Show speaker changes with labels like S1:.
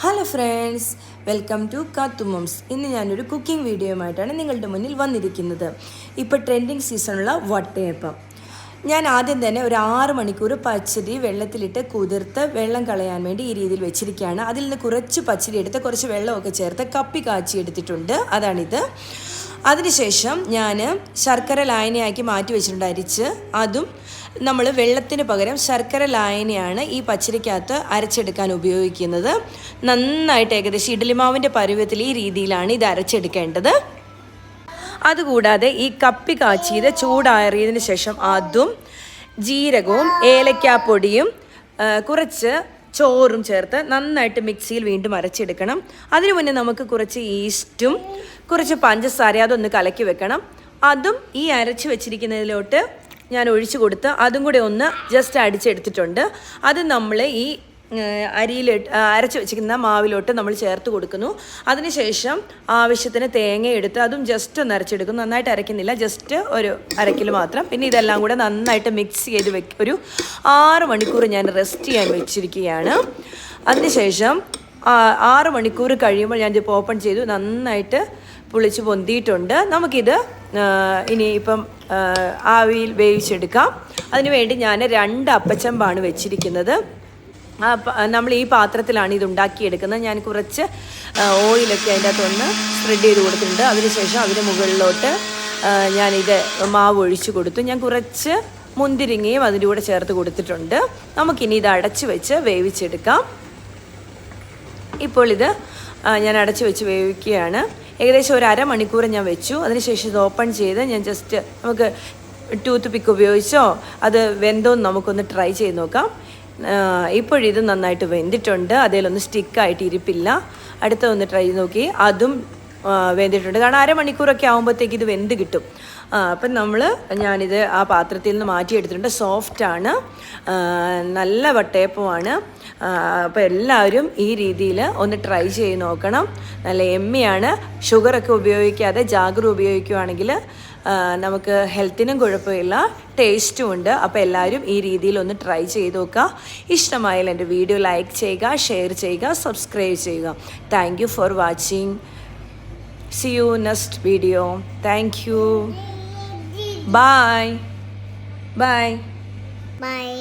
S1: Hello friends, welcome to കാത്തുമംസ്. ഇന്ന് ഞാനൊരു കുക്കിംഗ് വീഡിയോയുമായിട്ടാണ് നിങ്ങളുടെ മുന്നിൽ വന്നിരിക്കുന്നത്. ഇപ്പോൾ ട്രെൻഡിങ് സീസണുള്ള വട്ടയപ്പം. ഞാൻ ആദ്യം തന്നെ ഒരു 6 മണിക്കൂർ പച്ചരി വെള്ളത്തിലിട്ട് കുതിർത്ത് വെള്ളം കളയാൻ വേണ്ടി ഈ രീതിയിൽ വെച്ചിരിക്കുകയാണ്. അതിൽ നിന്ന് കുറച്ച് പച്ചരി എടുത്ത് കുറച്ച് വെള്ളമൊക്കെ ചേർത്ത് കപ്പി കാച്ചി എടുത്തിട്ടുണ്ട്. അതാണിത്. അതിനുശേഷം ഞാൻ ശർക്കര ലായനിയാക്കി മാറ്റി വെച്ചിട്ടുണ്ട് അരിച്ച്. അതും നമ്മൾ വെള്ളത്തിന് പകരം ശർക്കര ലായനിയാണ് ഈ പച്ചരിക്കകത്ത് അരച്ചെടുക്കാൻ ഉപയോഗിക്കുന്നത്. നന്നായിട്ട് ഏകദേശം ഇഡ്ഡലിമാവിൻ്റെ പരുവത്തിൽ ഈ രീതിയിലാണ് ഇത് അരച്ചെടുക്കേണ്ടത്. അതുകൂടാതെ ഈ കപ്പി കാച്ചിയത് ചൂടാറിയതിന് ശേഷം അതും ജീരകവും ഏലക്കാപ്പൊടിയും കുറച്ച് ചോറും ചേർത്ത് നന്നായിട്ട് മിക്സിയിൽ വീണ്ടും അരച്ചെടുക്കണം. അതിനു മുന്നേ നമുക്ക് കുറച്ച് ഈസ്റ്റും കുറച്ച് പഞ്ചസാര അതൊന്ന് കലക്കി വെക്കണം. അതും ഈ അരച്ച് വെച്ചിരിക്കുന്നതിലോട്ട് ഞാൻ ഒഴിച്ചു കൊടുത്ത് അതും കൂടെ ഒന്ന് ജസ്റ്റ് അടിച്ചെടുത്തിട്ടുണ്ട്. അത് നമ്മൾ ഈ അരിയിലിട്ട് അരച്ച് വെച്ചിരിക്കുന്ന മാവിലോട്ട് നമ്മൾ ചേർത്ത് കൊടുക്കുന്നു. അതിനുശേഷം ആവശ്യത്തിന് തേങ്ങ എടുത്ത് അതും ജസ്റ്റ് ഒന്ന് അരച്ചെടുക്കുന്നു. നന്നായിട്ട് അരയ്ക്കുന്നില്ല, ജസ്റ്റ് ഒരു അരക്കിൽ മാത്രം. പിന്നെ ഇതെല്ലാം കൂടെ നന്നായിട്ട് മിക്സ് ചെയ്ത് ഒരു 6 മണിക്കൂർ ഞാൻ റെസ്റ്റ് ചെയ്യാൻ വെച്ചിരിക്കുകയാണ്. അതിനുശേഷം 6 മണിക്കൂർ കഴിയുമ്പോൾ ഞാനിത് ഓപ്പൺ ചെയ്തു. നന്നായിട്ട് പുളിച്ച് പൊന്തിയിട്ടുണ്ട്. നമുക്കിത് ഇനി ഇപ്പം ആവിയിൽ വേവിച്ചെടുക്കാം. അതിനുവേണ്ടി ഞാൻ 2 അപ്പച്ചമ്പാണ് വെച്ചിരിക്കുന്നത്. നമ്മൾ ഈ പാത്രത്തിലാണ് ഇത് ഉണ്ടാക്കിയെടുക്കുന്നത്. ഞാൻ കുറച്ച് ഓയിലൊക്കെ അതിൻ്റെ അകത്തൊന്ന് സ്പ്രെഡ് ചെയ്ത് കൊടുത്തിട്ടുണ്ട്. അതിനുശേഷം അതിന് മുകളിലോട്ട് ഞാനിത് മാവ് ഒഴിച്ചു കൊടുത്തു. ഞാൻ കുറച്ച് മുന്തിരിങ്ങയും അതിൻ്റെ കൂടെ ചേർത്ത് കൊടുത്തിട്ടുണ്ട്. നമുക്കിനി ഇത് അടച്ച് വെച്ച് വേവിച്ചെടുക്കാം. ഇപ്പോൾ ഇത് ഞാൻ അടച്ച് വെച്ച് വേവിക്കുകയാണ്. ഏകദേശം ഒരു 1/2 മണിക്കൂർ ഞാൻ വെച്ചു. അതിനുശേഷം ഇത് ഓപ്പൺ ചെയ്ത് ഞാൻ ജസ്റ്റ് നമുക്ക് ടൂത്ത് പിക്ക് ഉപയോഗിച്ചോ അത് വെന്തോന്ന് നമുക്കൊന്ന് ട്രൈ ചെയ്ത് നോക്കാം. ഇപ്പോഴിത് നന്നായിട്ട് വെന്തിട്ടുണ്ട്. അതിലൊന്ന് സ്റ്റിക്കായിട്ട് ഇരിപ്പില്ല. അടുത്ത ഒന്ന് ട്രൈ ചെയ്ത് നോക്കി, അതും വെന്തിട്ടുണ്ട്. കാരണം 1/2 മണിക്കൂറൊക്കെ ആകുമ്പോഴത്തേക്ക് ഇത് വെന്ത് കിട്ടും. അപ്പം ഞാനിത് ആ പാത്രത്തിൽ നിന്ന് മാറ്റിയെടുത്തിട്ടുണ്ട്. സോഫ്റ്റാണ്, നല്ല വട്ടയപ്പമാണ്. അപ്പോൾ എല്ലാവരും ഈ രീതിയിൽ ഒന്ന് ട്രൈ ചെയ്ത് നോക്കണം. നല്ല എമ്മിയാണ്. ഷുഗറൊക്കെ ഉപയോഗിക്കാതെ ജാഗർ ഉപയോഗിക്കുകയാണെങ്കിൽ നമുക്ക് ഹെൽത്തിനും കുഴപ്പമില്ല, ടേസ്റ്റും ഉണ്ട്. അപ്പോൾ എല്ലാവരും ഈ രീതിയിൽ ഒന്ന് ട്രൈ ചെയ്ത് നോക്കുക. ഇഷ്ടമായാൽ എൻ്റെ വീഡിയോ ലൈക്ക് ചെയ്യുക, ഷെയർ ചെയ്യുക, സബ്സ്ക്രൈബ് ചെയ്യുക. Thank you for watching. See you next video. Thank you. Bye. Bye.
S2: Bye.